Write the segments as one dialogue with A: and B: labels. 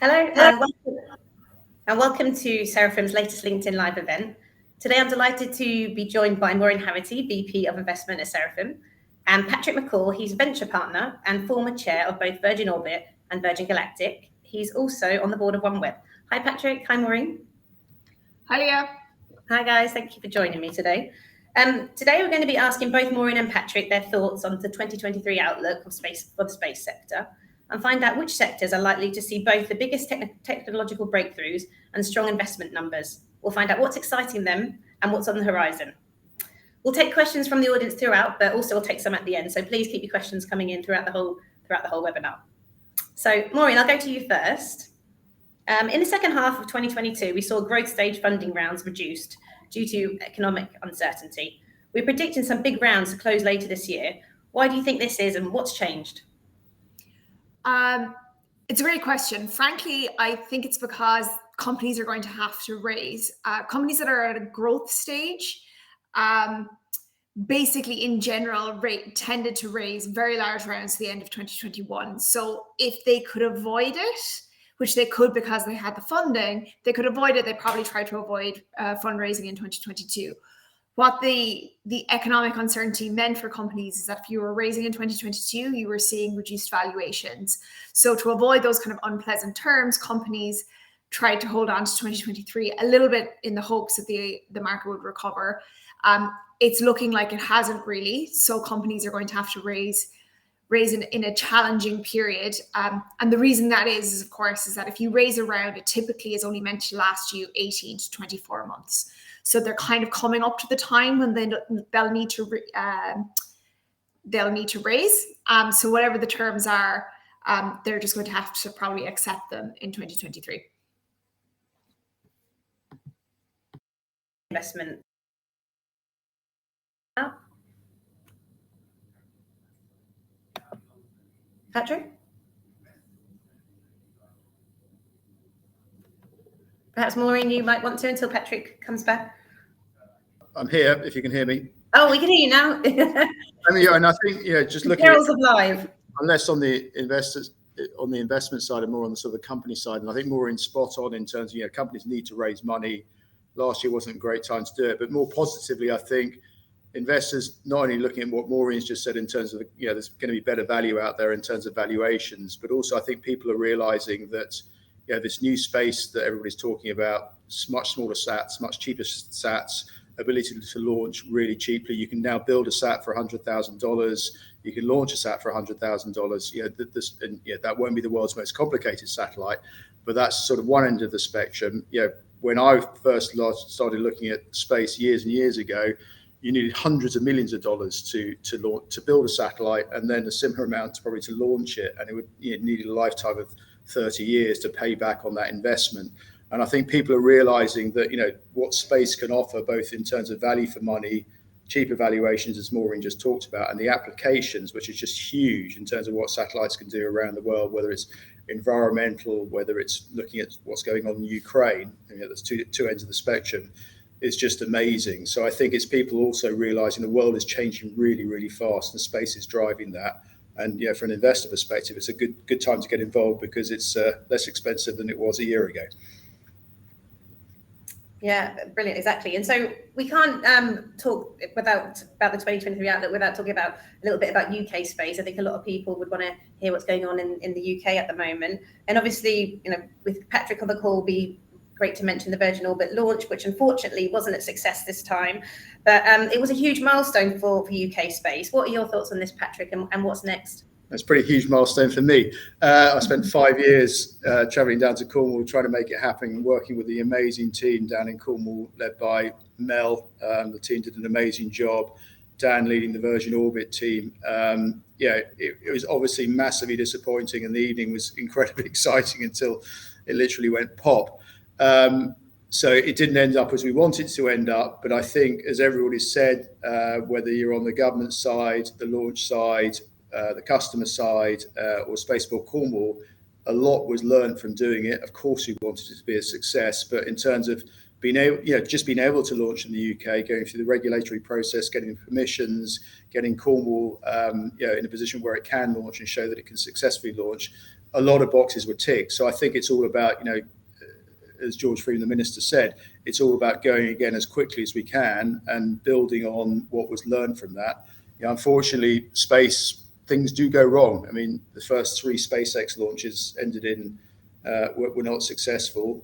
A: Hello, and welcome to Seraphim's latest LinkedIn Live event. Today, I'm delighted to be joined by Maureen Haverty, VP of Investment at Seraphim, and Patrick McCall. He's Venture Partner and former chair of both Virgin Orbit and Virgin Galactic. He's also on the board of OneWeb. Hi, Patrick. Hi, Maureen.
B: Hi, Leah.
A: Hi, guys. Thank you for joining me today. Today, we're going to be asking both Maureen and Patrick their thoughts on the 2023 outlook for the space sector, and find out which sectors are likely to see both the biggest technological breakthroughs and strong investment numbers. We'll find out what's exciting them and what's on the horizon. We'll take questions from the audience throughout, but also we'll take some at the end. So please keep your questions coming in throughout the whole webinar. So Maureen, I'll go to you first. In the second half of 2022, we saw growth stage funding rounds reduced due to economic uncertainty. We're predicting some big rounds to close later this year. Why do you think this is, and what's changed?
B: It's a great question. Frankly, I think it's because companies are going to have to raise. Companies that are at a growth stage, basically in general, tended to raise very large rounds at the end of 2021. So if they could avoid it, which they could because they had the funding, they could avoid it. They probably tried to avoid fundraising in 2022. What the economic uncertainty meant for companies is that if you were raising in 2022, you were seeing reduced valuations. So to avoid those kind of unpleasant terms, companies tried to hold on to 2023 a little bit in the hopes that the market would recover. It's looking like it hasn't really. So companies are going to have to raise in a challenging period. And the reason that is, of course, is that if you raise a round, it typically is only meant to last you 18 to 24 months. So they're kind of coming up to the time when they'll need to raise. So whatever the terms are, they're just going to have to probably accept them in 2023.
A: Investment. Patrick? Perhaps Maureen, you might want to until Patrick comes back.
C: I'm here, if you can hear me.
A: Oh, we can hear you now.
C: I mean, and I think, just looking
A: perils of live.
C: Unless on the investment side and more on the sort of the company side, and I think Maureen's spot on in terms of, companies need to raise money. Last year wasn't a great time to do it, but more positively, I think investors not only looking at what Maureen's just said in terms of, there's going to be better value out there in terms of valuations, but also I think people are realizing that, this new space that everybody's talking about, much smaller sats, much cheaper sats, ability to launch really cheaply. You can now build a sat for $100,000. You can launch a sat for $100,000. That won't be the world's most complicated satellite, but that's sort of one end of the spectrum. When I first started looking at space years and years ago, you needed hundreds of millions of dollars to build a satellite, and then a similar amount probably to launch it, and it would needed a lifetime of 30 years to pay back on that investment. And I think people are realizing that, what space can offer, both in terms of value for money, cheaper valuations, as Maureen just talked about, and the applications, which is just huge in terms of what satellites can do around the world, whether it's environmental, whether it's looking at what's going on in Ukraine. There's two ends of the spectrum. It's just amazing. So I think it's people also realizing the world is changing really, really fast, and space is driving that. And for an investor perspective, it's a good time to get involved because it's less expensive than it was a year ago.
A: Yeah, brilliant, exactly. And so we can't talk about the 2023 outlook without talking about a little bit about UK space. I think a lot of people would want to hear what's going on in the UK at the moment. And obviously, with Patrick on the call, be great to mention the Virgin Orbit launch, which unfortunately wasn't a success this time, but it was a huge milestone for UK space. What are your thoughts on this, Patrick, and what's next?
C: That's a pretty huge milestone for me. I spent 5 years traveling down to Cornwall trying to make it happen, working with the amazing team down in Cornwall, led by Mel. The team did an amazing job. Dan leading the Virgin Orbit team. It was obviously massively disappointing, and the evening was incredibly exciting until it literally went pop. So it didn't end up as we wanted to end up, but I think, as everybody said, whether you're on the government side, the launch side, the customer side, or Spaceport Cornwall, a lot was learned from doing it. Of course, we wanted it to be a success, but in terms of being able to launch in the UK, going through the regulatory process, getting permissions, getting Cornwall, in a position where it can launch and show that it can successfully launch, a lot of boxes were ticked. So I think it's all about, as George Freeman, the Minister, said, it's all about going again as quickly as we can and building on what was learned from that. Unfortunately, space, things do go wrong. I mean, the first 3 SpaceX launches ended in, were not successful.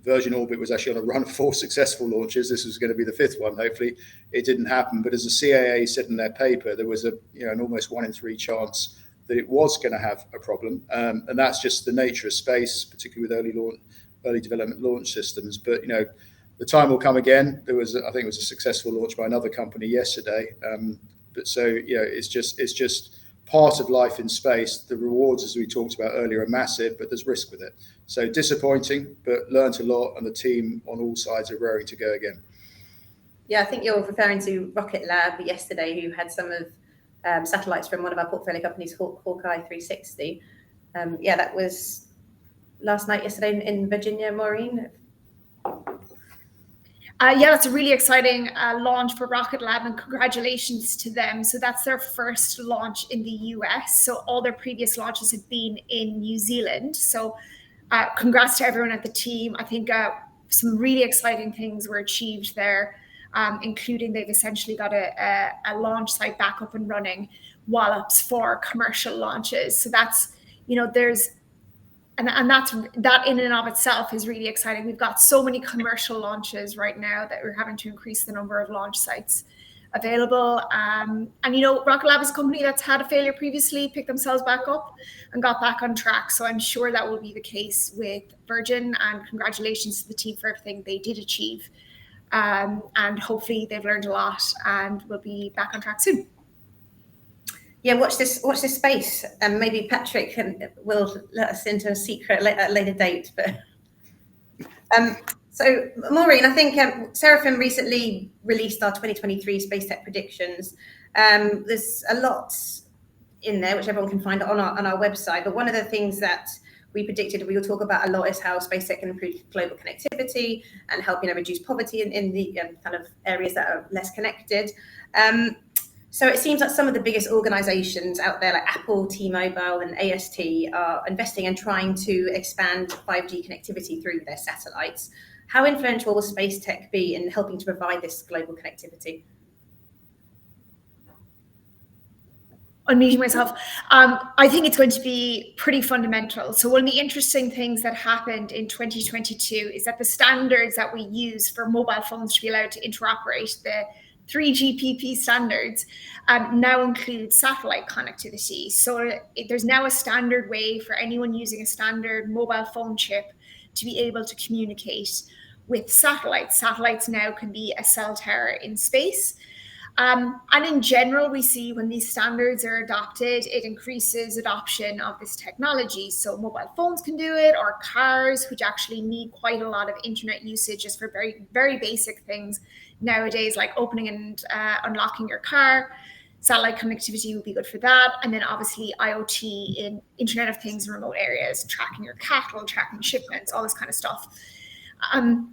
C: Virgin Orbit was actually on a run of 4 successful launches. This was going to be the 5th one. Hopefully it didn't happen. But as the CAA said in their paper, there was an almost 1 in 3 chance that it was going to have a problem. And that's just the nature of space, particularly with early development launch systems. But, the time will come again. I think it was a successful launch by another company yesterday. It's just part of life in space. The rewards, as we talked about earlier, are massive, but there's risk with it. So disappointing, but learned a lot, and the team on all sides are raring to go again.
A: Yeah, I think you're referring to Rocket Lab yesterday, who had some of satellites from one of our portfolio companies, Hawkeye 360. That was last night, yesterday in Virginia, Maureen.
B: That's a really exciting launch for Rocket Lab, and congratulations to them. So that's their first launch in the US. So all their previous launches have been in New Zealand. So congrats to everyone at the team. I think some really exciting things were achieved there, including they've essentially got a launch site back up and running, wallops for commercial launches. So that's, that in and of itself is really exciting. We've got so many commercial launches right now that we're having to increase the number of launch sites available. Rocket Lab is a company that's had a failure previously, picked themselves back up and got back on track. So I'm sure that will be the case with Virgin, and congratulations to the team for everything they did achieve. And hopefully they've learned a lot and will be back on track soon.
A: Yeah, watch this space, and maybe Patrick will let us into a secret at a later date. But so Maureen, I think Seraphim recently released our 2023 SpaceTech predictions. There's a lot in there which everyone can find on our website. But one of the things that we predicted we will talk about a lot is how SpaceTech can improve global connectivity and help reduce poverty in the kind of areas that are less connected. So it seems like some of the biggest organizations out there, like Apple, T-Mobile, and AST, are investing and trying to expand 5G connectivity through their satellites. How influential will SpaceTech be in helping to provide this global connectivity?
B: Unmuting myself. I think it's going to be pretty fundamental. So one of the interesting things that happened in 2022 is that the standards that we use for mobile phones to be allowed to interoperate, the 3GPP standards, now include satellite connectivity. So there's now a standard way for anyone using a standard mobile phone chip to be able to communicate with satellites. Satellites now can be a cell tower in space. And in general, we see when these standards are adopted, it increases adoption of this technology. So mobile phones can do it, or cars, which actually need quite a lot of internet usage just for very, very basic things nowadays, like opening and unlocking your car. Satellite connectivity would be good for that. And then obviously IoT in Internet of Things in remote areas, tracking your cattle, tracking shipments, all this kind of stuff. And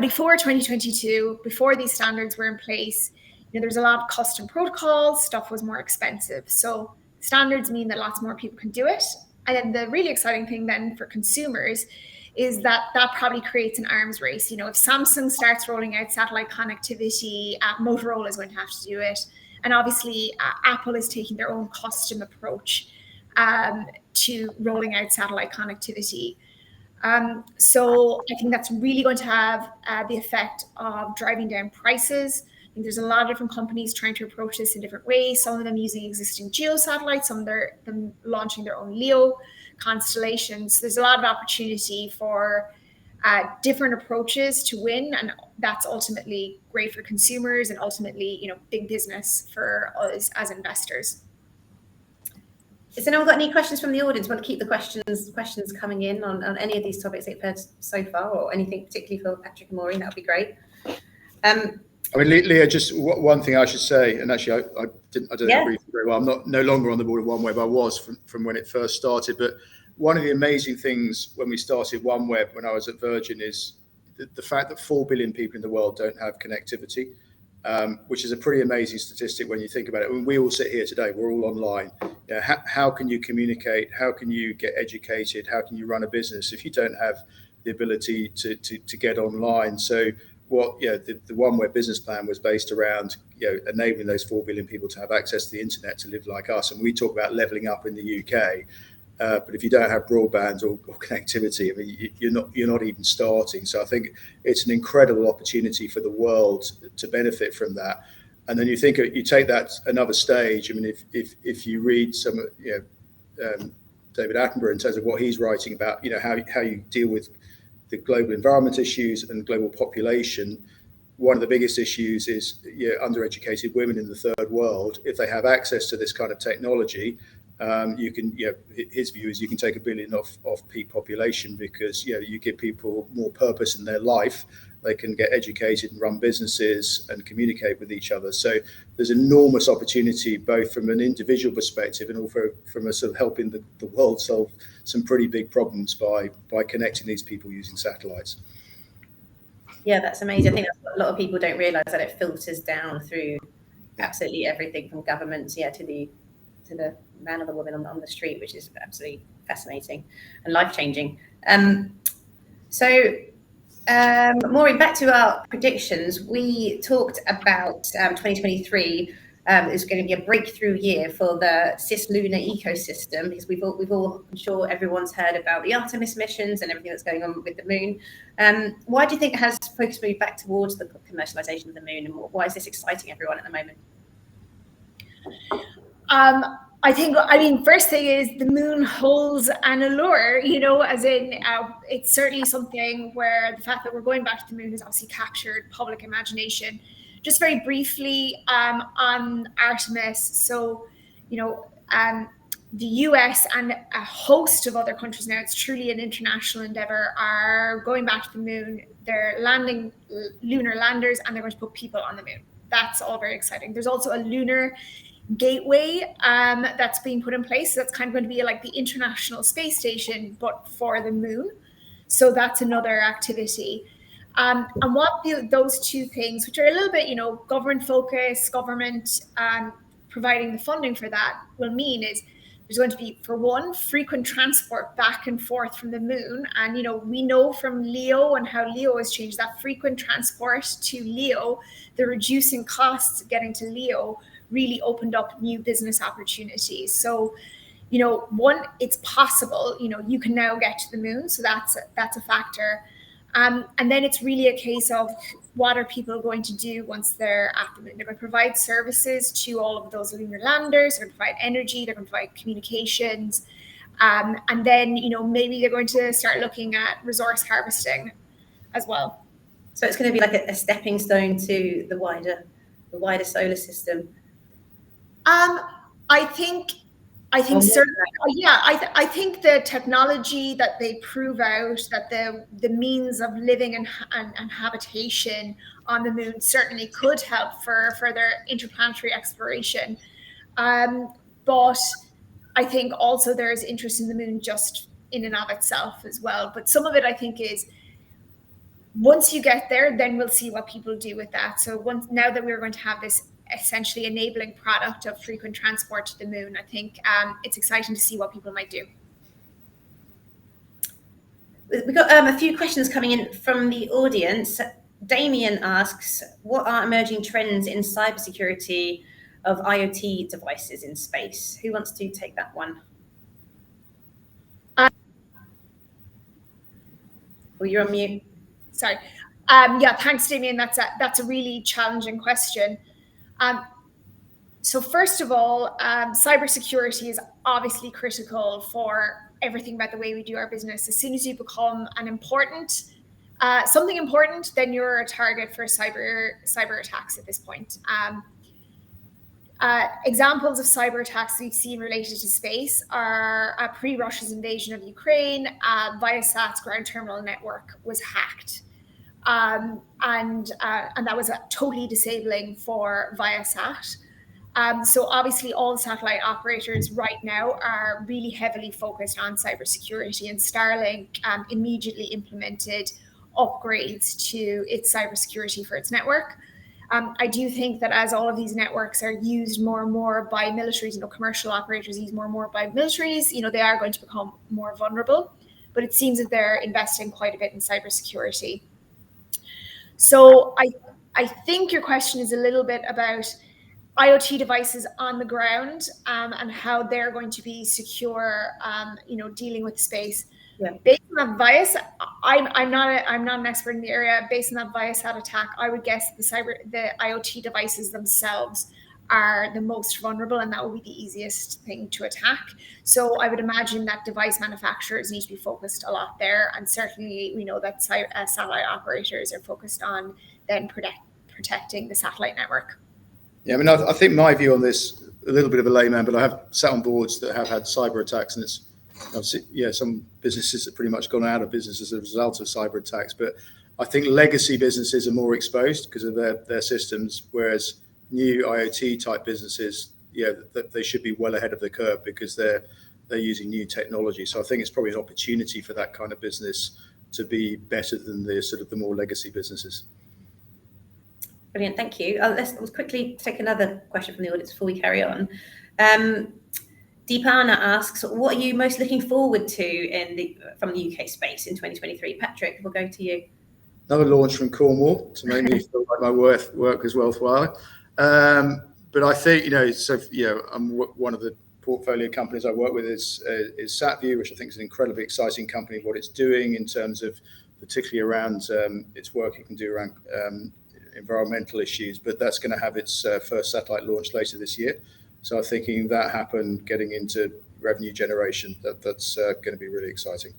B: before 2022, before these standards were in place, there's a lot of custom protocols, stuff was more expensive. So standards mean that lots more people can do it. And then the really exciting thing then for consumers is that probably creates an arms race. If Samsung starts rolling out satellite connectivity, Motorola is going to have to do it. And obviously Apple is taking their own custom approach to rolling out satellite connectivity. So I think that's really going to have the effect of driving down prices. I think there's a lot of different companies trying to approach this in different ways. Some of them using existing GEO satellites, some of them launching their own LEO constellations. There's a lot of opportunity for different approaches to win, and that's ultimately great for consumers and ultimately, big business for us as investors.
A: Has anyone got any questions from the audience? Want to keep the questions coming in on any of these topics they've heard so far, or anything particularly for Patrick and Maureen? That would be great.
C: Leah, just one thing I should say, and actually I don't agree very well. I'm no longer on the board of OneWeb. I was from when it first started. But one of the amazing things when we started OneWeb, when I was at Virgin, is the fact that 4 billion people in the world don't have connectivity, which is a pretty amazing statistic when you think about it. When we all sit here today, we're all online. How can you communicate? How can you get educated? How can you run a business if you don't have the ability to get online? So the OneWeb business plan was based around enabling those 4 billion people to have access to the internet to live like us. And we talk about levelling up in the UK. But if you don't have broadband or connectivity, I mean, you're not even starting. So I think it's an incredible opportunity for the world to benefit from that. And then you take that another stage. I mean, if you read some, David Attenborough in terms of what he's writing about, how you deal with the global environment issues and global population. One of the biggest issues is undereducated women in the third world. If they have access to this kind of technology, his view is you can take 1 billion off peak population because you give people more purpose in their life. They can get educated and run businesses and communicate with each other. So there's enormous opportunity both from an individual perspective and also from a sort of helping the world solve some pretty big problems by connecting these people using satellites.
A: Yeah, that's amazing. I think that's what a lot of people don't realise, that it filters down through absolutely everything from governments, to the man or the woman on the street, which is absolutely fascinating and life-changing. Maureen, back to our predictions. We talked about 2023 is going to be a breakthrough year for the cislunar ecosystem, because we've all, I'm sure everyone's heard about the Artemis missions and everything that's going on with the moon. Why do you think it has focus moved back towards the commercialization of the moon, and why is this exciting everyone at the moment?
B: I mean, first thing is the moon holds an allure, as in it's certainly something where the fact that we're going back to the moon has obviously captured public imagination. Just very briefly on Artemis. So, the US and a host of other countries now, it's truly an international endeavor, are going back to the moon. They're landing lunar landers and they're going to put people on the moon. That's all very exciting. There's also a lunar gateway that's being put in place. So that's kind of going to be like the International Space Station, but for the moon. So that's another activity. And what those two things, which are a little bit, government focus, government providing the funding for that, will mean is there's going to be, for one, frequent transport back and forth from the moon. And, we know from Leo and how Leo has changed, that frequent transport to Leo, the reducing costs getting to Leo, really opened up new business opportunities. So, one, it's possible, you can now get to the moon. So that's a factor. And then it's really a case of what are people going to do once they're at the moon? They're going to provide services to all of those lunar landers. They're going to provide energy. They're going to provide communications. And then, maybe they're going to start looking at resource harvesting as well.
A: So it's going to be like a stepping stone to the wider solar system.
B: I think certainly, I think the technology that they prove out, that the means of living and habitation on the moon certainly could help for further interplanetary exploration. But I think also there is interest in the moon just in and of itself as well. But some of it, I think, is once you get there, then we'll see what people do with that. So now that we're going to have this essentially enabling product of frequent transport to the moon, I think it's exciting to see what people might do.
A: We've got a few questions coming in from the audience. Damien asks, what are emerging trends in cybersecurity of IoT devices in space? Who wants to take that one? You're on mute.
B: Sorry. Thanks, Damien. That's a really challenging question. So first of all, cybersecurity is obviously critical for everything about the way we do our business. As soon as you become something important, then you're a target for cyber attacks at this point. Examples of cyber attacks we've seen related to space are pre-Russia's invasion of Ukraine. Viasat's ground terminal network was hacked. And that was totally disabling for Viasat. So obviously all the satellite operators right now are really heavily focused on cybersecurity, and Starlink immediately implemented upgrades to its cybersecurity for its network. I do think that as all of these networks are used more and more by militaries, commercial operators use more and more by militaries, they are going to become more vulnerable. But it seems that they're investing quite a bit in cybersecurity. So I think your question is a little bit about IoT devices on the ground and how they're going to be secure, dealing with space.
A: Yeah.
B: Based on that Viasat, I'm not an expert in the area. Based on that Viasat attack, I would guess the IoT devices themselves are the most vulnerable, and that would be the easiest thing to attack. So I would imagine that device manufacturers need to be focused a lot there, and certainly we know that satellite operators are focused on then protecting the satellite network.
C: Yeah, I mean, I think my view on this, a little bit of a layman, but I have sat on boards that have had cyber attacks, and it's, some businesses have pretty much gone out of business as a result of cyber attacks. But I think legacy businesses are more exposed because of their systems, whereas new IoT type businesses, they should be well ahead of the curve because they're using new technology. So I think it's probably an opportunity for that kind of business to be better than the more legacy businesses.
A: Brilliant, thank you. Let's quickly take another question from the audience before we carry on. Deepana asks, what are you most looking forward to from the UK space in 2023? Patrick, we'll go to you.
C: Another launch from Cornwall to make me feel like my work is worthwhile. But I think, I'm one of the portfolio companies I work with is SatView, which I think is an incredibly exciting company, what it's doing in terms of particularly around its work it can do around environmental issues, but that's going to have its first satellite launch later this year. So I'm thinking that happened, getting into revenue generation, that's going to be really exciting.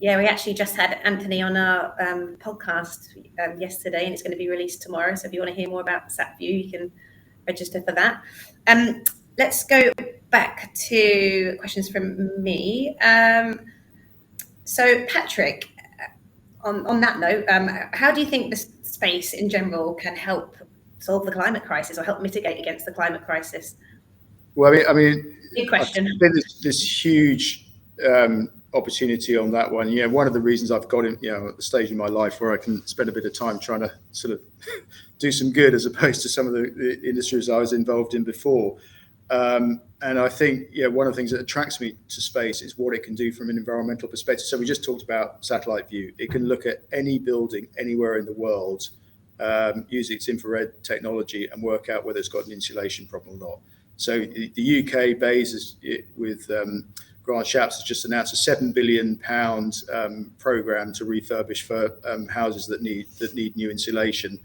A: Yeah, we actually just had Anthony on our podcast yesterday, and it's going to be released tomorrow. So if you want to hear more about SatView, you can register for that. Let's go back to questions from me. So Patrick, on that note, how do you think the space in general can help solve the climate crisis or help mitigate against the climate crisis?
C: Well, I mean,
A: good question.
C: There's this huge opportunity on that one. One of the reasons I've got in, at the stage in my life where I can spend a bit of time trying to sort of do some good as opposed to some of the industries I was involved in before. And I think, one of the things that attracts me to space is what it can do from an environmental perspective. So we just talked about satellite view. It can look at any building anywhere in the world, use its infrared technology and work out whether it's got an insulation problem or not. So the UK base with Grant Shapps has just announced a £7 billion program to refurbish for houses that need new insulation.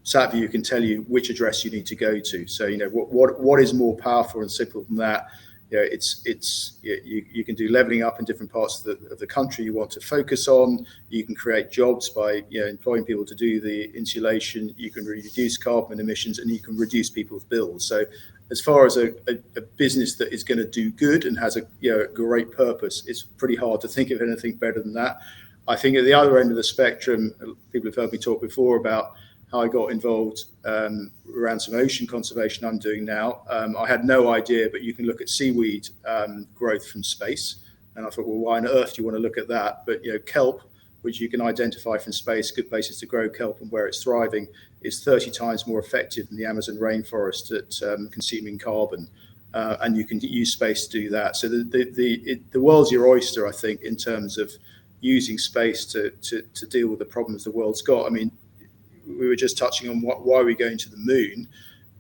C: SatView can tell you which address you need to go to. So what is more powerful and simple than that? You can do leveling up in different parts of the country you want to focus on. You can create jobs by employing people to do the insulation. You can reduce carbon emissions, and you can reduce people's bills. So as far as a business that is going to do good and has a great purpose, it's pretty hard to think of anything better than that. I think at the other end of the spectrum, people have heard me talk before about how I got involved around some ocean conservation I'm doing now. I had no idea, but you can look at seaweed growth from space. And I thought, well, why on earth do you want to look at that? But kelp, which you can identify from space, good places to grow kelp and where it's thriving, is 30 times more effective than the Amazon rainforest at consuming carbon. And you can use space to do that. So the world's your oyster, I think, in terms of using space to deal with the problems the world's got. I mean, we were just touching on why are we going to the moon.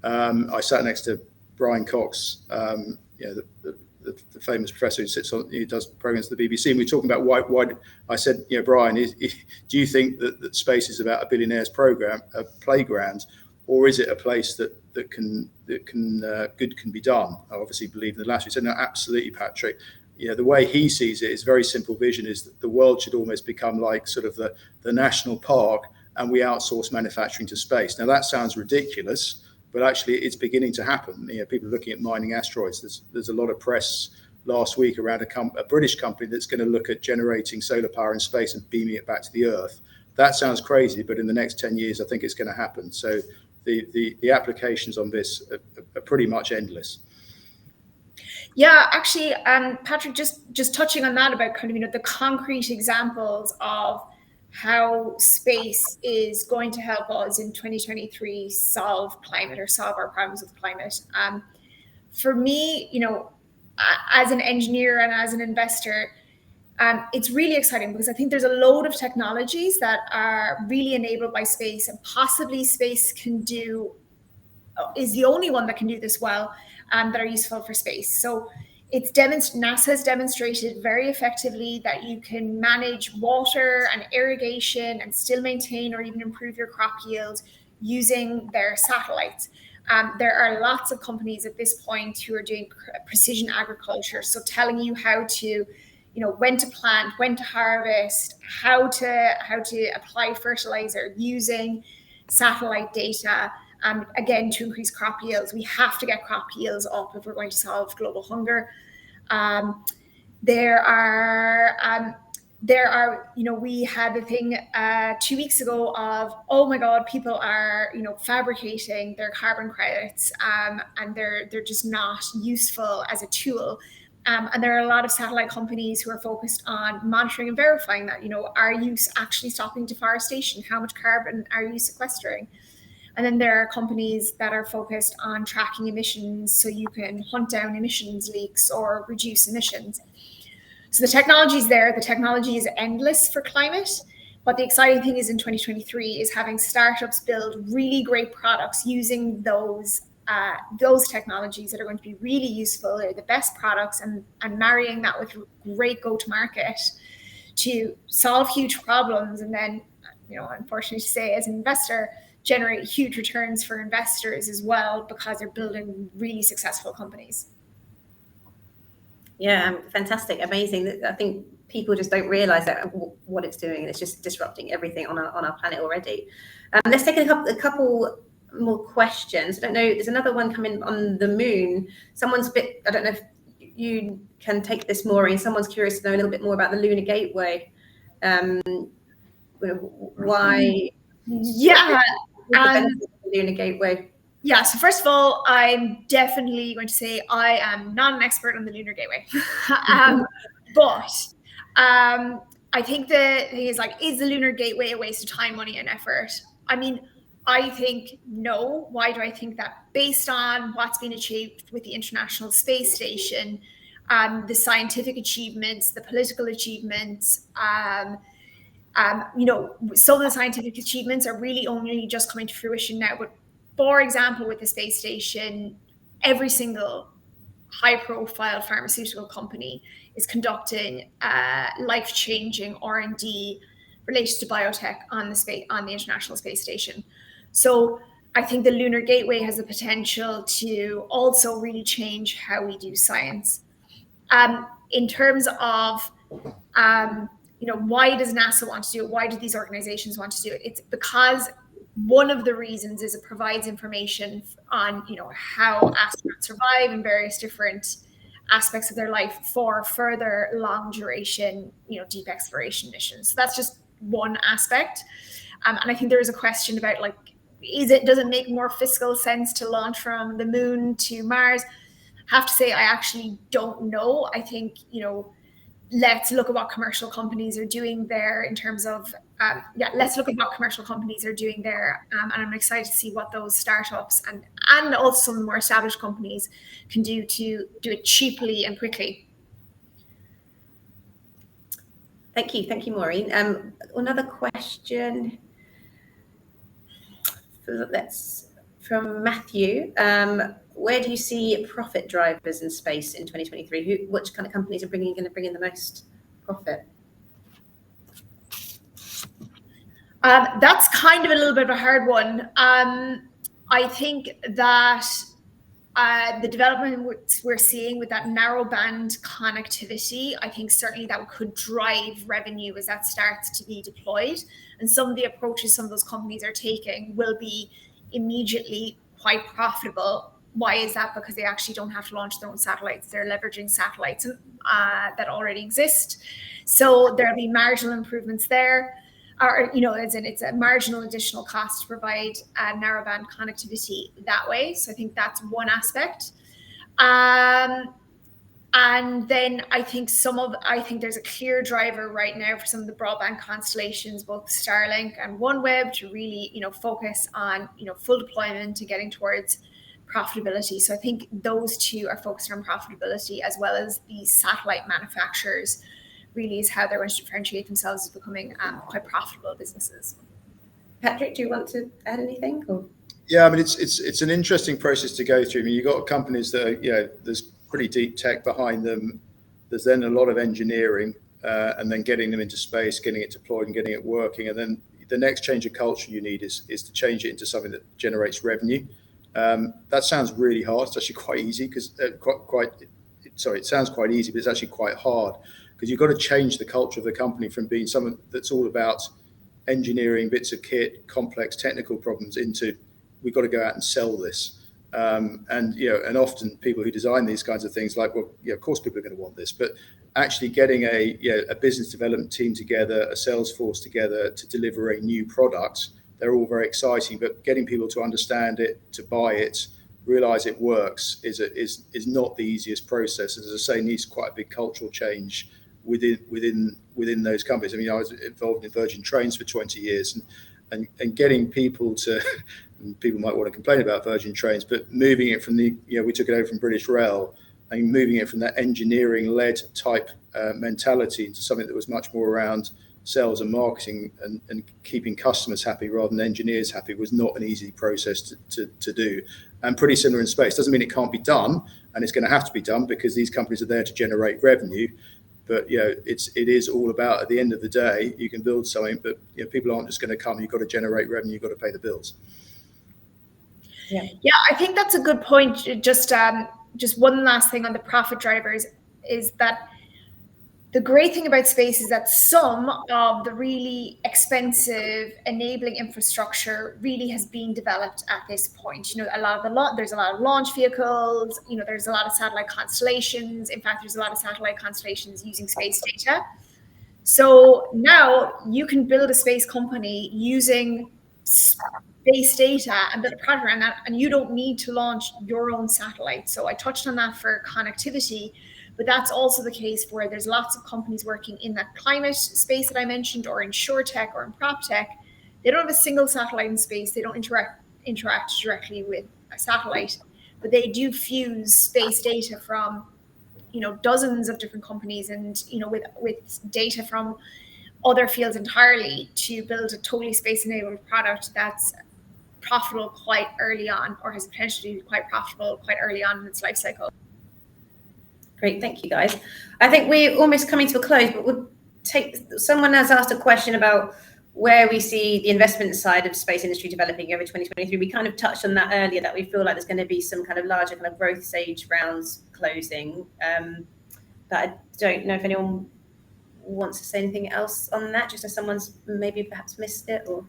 C: I sat next to Brian Cox, the famous professor who does programs at the BBC, and we were talking about why I said, Brian, do you think that space is about a billionaire's playground, or is it a place that good can be done? I obviously believe in the latter. He said, no, absolutely, Patrick. The way he sees it is very simple vision, is that the world should almost become like sort of the national park, and we outsource manufacturing to space. Now that sounds ridiculous, but actually it's beginning to happen. People are looking at mining asteroids. There's a lot of press last week around a British company that's going to look at generating solar power in space and beaming it back to the Earth. That sounds crazy, but in the next 10 years, I think it's going to happen. So the applications on this are pretty much endless.
B: Yeah, actually, Patrick, just touching on that about kind of the concrete examples of how space is going to help us in 2023 solve climate or solve our problems with climate. For me, as an engineer and as an investor, it's really exciting because I think there's a load of technologies that are really enabled by space, and possibly space is the only one that can do this well, that are useful for space. So NASA has demonstrated very effectively that you can manage water and irrigation and still maintain or even improve your crop yield using their satellites. There are lots of companies at this point who are doing precision agriculture, so telling you how to, when to plant, when to harvest, how to apply fertilizer using satellite data. Again, to increase crop yields. We have to get crop yields up if we're going to solve global hunger. There are, we had the thing 2 weeks ago of, oh my God, people are, fabricating their carbon credits, and they're just not useful as a tool. And there are a lot of satellite companies who are focused on monitoring and verifying that, are you actually stopping deforestation? How much carbon are you sequestering? And then there are companies that are focused on tracking emissions, so you can hunt down emissions leaks or reduce emissions. So the technology is there. The technology is endless for climate. But the exciting thing is in 2023 is having startups build really great products using those technologies that are going to be really useful. They're the best products, and marrying that with great go-to-market to solve huge problems. And then, unfortunately to say, as an investor, generate huge returns for investors as well, because they're building really successful companies.
A: Yeah, fantastic, amazing. I think people just don't realize that what it's doing, and it's just disrupting everything on our planet already. Let's take a couple more questions. I don't know, there's another one coming on the moon. I don't know if you can take this, Maureen. Someone's curious to know a little bit more about the Lunar Gateway. Why?
B: Yeah.
A: The Lunar Gateway.
B: Yeah, so first of all, I'm definitely going to say I am not an expert on the Lunar Gateway. But I think the thing is, is the Lunar Gateway a waste of time, money, and effort? I mean, I think no. Why do I think that? Based on what's been achieved with the International Space Station, the scientific achievements, the political achievements, some of the scientific achievements are really only just coming to fruition now. But for example, with the space station, every single high-profile pharmaceutical company is conducting life-changing R&D related to biotech on the International Space Station. So I think the Lunar Gateway has the potential to also really change how we do science. In terms of why does NASA want to do it? Why do these organizations want to do it? It's because one of the reasons is it provides information on, how astronauts survive in various different aspects of their life for further long duration, deep exploration missions. So that's just one aspect. And I think there is a question about does it make more fiscal sense to launch from the moon to Mars? I have to say, I actually don't know. I think, let's look at what commercial companies are doing there in terms of, let's look at what commercial companies are doing there. And I'm excited to see what those startups and also some of the more established companies can do to do it cheaply and quickly.
A: Thank you, Maureen. Another question. That's from Matthew. Where do you see profit drivers in space in 2023? Which kind of companies are going to bring in the most profit?
B: That's kind of a little bit of a hard one. I think that the development we're seeing with that narrowband connectivity, I think certainly that could drive revenue as that starts to be deployed. And some of the approaches some of those companies are taking will be immediately quite profitable. Why is that? Because they actually don't have to launch their own satellites. They're leveraging satellites that already exist. So there'll be marginal improvements there. Or, as in it's a marginal additional cost to provide narrowband connectivity that way. So I think that's one aspect. And then I think there's a clear driver right now for some of the broadband constellations, both Starlink and OneWeb, to really, focus on, full deployment and getting towards profitability. So I think those two are focused on profitability, as well as the satellite manufacturers really is how they're going to differentiate themselves as becoming quite profitable businesses.
A: Patrick, do you want to add anything? Or?
C: Yeah, I mean, it's an interesting process to go through. I mean, you've got companies that are, there's pretty deep tech behind them. There's then a lot of engineering, and then getting them into space, getting it deployed and getting it working. And then the next change of culture you need is to change it into something that generates revenue. That sounds really hard. It's actually quite easy because it sounds quite easy, but it's actually quite hard because you've got to change the culture of the company from being something that's all about engineering bits of kit, complex technical problems, into we've got to go out and sell this. And often people who design these kinds of things, like, well, of course people are going to want this, but actually getting a business development team together, a sales force together to deliver a new product, they're all very exciting. But getting people to understand it, to buy it, realize it works is not the easiest process. As I say, needs quite a big cultural change within those companies. I mean, I was involved in Virgin Trains for 20 years, and getting people to, and people might want to complain about Virgin Trains, but moving it from we took it over from British Rail, and moving it from that engineering-led type mentality into something that was much more around sales and marketing and keeping customers happy rather than engineers happy was not an easy process to do. And pretty similar in space. Doesn't mean it can't be done, and it's going to have to be done because these companies are there to generate revenue. But it is all about, at the end of the day, you can build something, but people aren't just going to come. You've got to generate revenue. You've got to pay the bills.
B: Yeah, I think that's a good point. Just one last thing on the profit drivers is that the great thing about space is that some of the really expensive enabling infrastructure really has been developed at this point. There's a lot of launch vehicles. There's a lot of satellite constellations. In fact, there's a lot of satellite constellations using space data. So now you can build a space company using space data and build a product around that, and you don't need to launch your own satellite. So I touched on that for connectivity. But that's also the case where there's lots of companies working in that climate space that I mentioned, or in SureTech or in PropTech. They don't have a single satellite in space. They don't interact directly with a satellite, but they do fuse space data from, dozens of different companies and, with data from other fields entirely to build a totally space-enabled product that's profitable quite early on, or has potential to be quite profitable quite early on in its life cycle.
A: Great, thank you guys. I think we're almost coming to a close, but someone has asked a question about where we see the investment side of space industry developing over 2023. We kind of touched on that earlier, that we feel like there's going to be some kind of larger kind of growth stage rounds closing. But I don't know if anyone wants to say anything else on that, just as someone's maybe perhaps missed it or.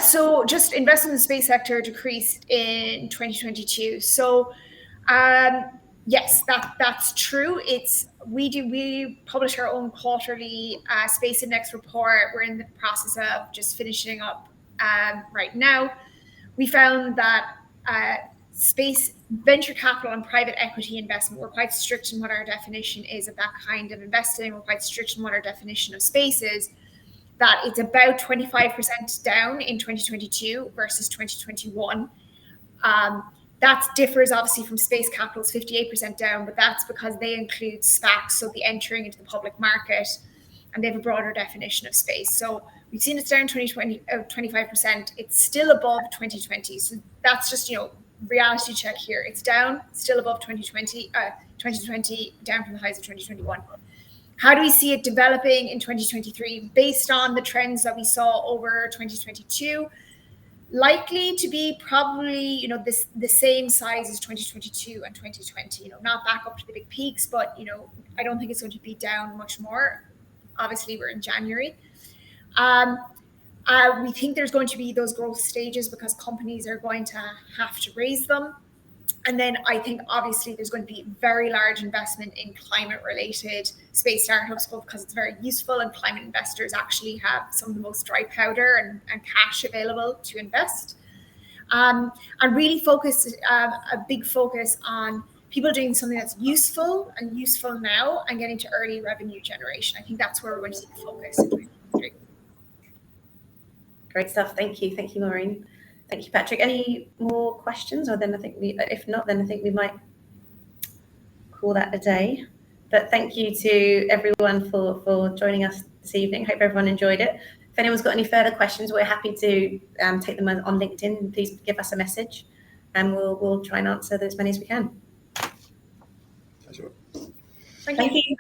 B: So just investment in the space sector decreased in 2022. So yes, that's true. We publish our own quarterly space index report. We're in the process of just finishing up right now. We found that space venture capital and private equity investment, we're quite strict in what our definition is of that kind of investing. We're quite strict in what our definition of space is. That it's about 25% down in 2022 versus 2021. That differs obviously from space capital's 58% down, but that's because they include SPACs, so the entering into the public market, and they have a broader definition of space. So we've seen it's down 25%. It's still above 2020. So that's just, reality check here. It's down, still above 2020, down from the highs of 2021. How do we see it developing in 2023 based on the trends that we saw over 2022? Likely to be probably, the same size as 2022 and 2020. Not back up to the big peaks, but I don't think it's going to be down much more. Obviously, we're in January. We think there's going to be those growth stages because companies are going to have to raise them. And then I think obviously there's going to be very large investment in climate-related space startups, both because it's very useful and climate investors actually have some of the most dry powder and cash available to invest. and really focus a big focus on people doing something that's useful now and getting to early revenue generation. I think that's where we're going to see the focus in 2023.
A: Great stuff. Thank you, Maureen. Thank you, Patrick. Any more questions, or then if not, then I think we might call that a day. But thank you to everyone for joining us this evening. Hope everyone enjoyed it. If anyone's got any further questions, we're happy to take them on LinkedIn. Please give us a message, and we'll try and answer as many as we can.
C: That's right.
B: Thank you.